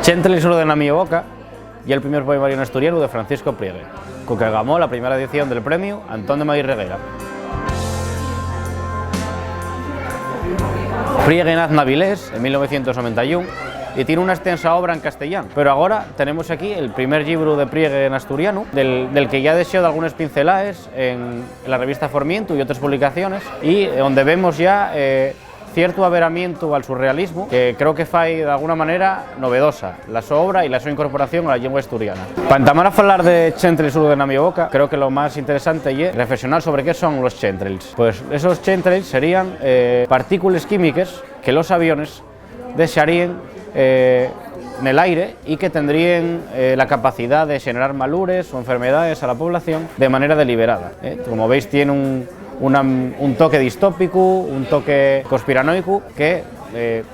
Centre surt de la meva boca y el primer poemario en asturiano de Francisco Priegue, con que ganó la primera edición del premio Antón de Madrid Reguera. Priegue nace en Avilés en 1991 y tiene una extensa obra en castellano, pero ahora tenemos aquí el primer libro de Priegue en asturiano, del que ya deseo de algunas pinceladas en la revista Formiento y otras publicaciones, y donde vemos ya cierto averamiento al surrealismo que creo que fai de alguna manera novedosa la súa obra y la súa incorporación a la lengua asturiana. Para entamar a falar de Centre sur de na miña boca, creo que lo más interesante é reflexionar sobre qué son los chemtrails. Pues esos chemtrails serían partículas químicas que los aviones desearían en el aire y que tendrían la capacidad de generar malures o enfermedades a la población de manera deliberada. Como veis, tiene un toque distópico, un toque conspiranoico que,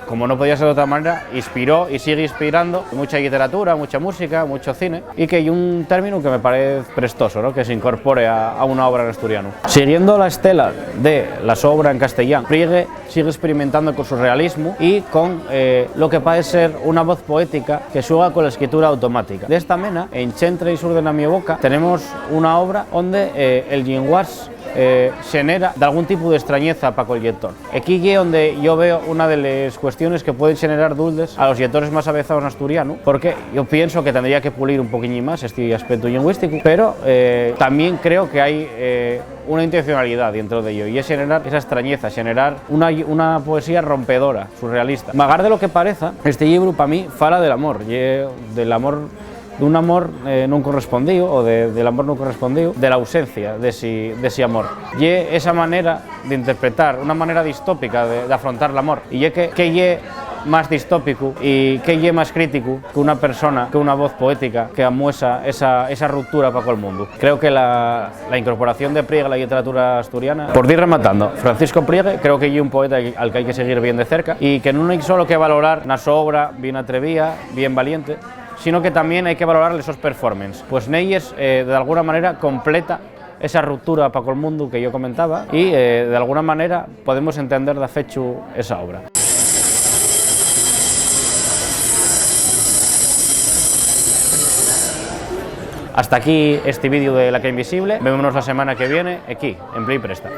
como no podía ser de otra manera, inspiró y sigue inspirando mucha literatura, mucha música, mucho cine, y que hay un término que me parece prestoso, ¿no?, que se incorpore a una obra en asturiano. Siguiendo la estela de la obra en castellano, Priegue sigue experimentando con su realismo y con lo que parece ser una voz poética que juega con la escritura automática. De esta manera, en Centre sur de na miña boca tenemos una obra donde el lenguaje genera de algún tipo de extrañeza para el lector. Aquí es donde yo veo una de las cuestiones que pueden generar dudas a los lectores más avezados en asturiano, porque yo pienso que tendría que pulir un poquillo más este aspecto lingüístico, pero también creo que hay una intencionalidad dentro de ello, y es generar esa extrañeza, generar una poesía rompedora, surrealista. Magar de lo que parece, este libro para mí fala del amor, del amor, de un amor non correspondido, o del amor non correspondido, de la ausencia de ese amor. Y esa manera de interpretar, una manera distópica de afrontar el amor, y que es más distópico y que es más crítico que una persona, que una voz poética que amuesa esa ruptura para todo el mundo. Creo que la incorporación de Priegue a la literatura asturiana, por ir rematando, Francisco Priegue creo que es un poeta al que hay que seguir bien de cerca, y que no hay solo que valorar na su obra bien atrevida, bien valiente, sino que también hay que valorar esos performances, pues Neyes de alguna manera completa esa ruptura para el mundo que yo comentaba, y de alguna manera podemos entender de fecho esa obra. Hasta aquí este vídeo de La que Invisible, vémonos la semana que viene aquí en Play Presta.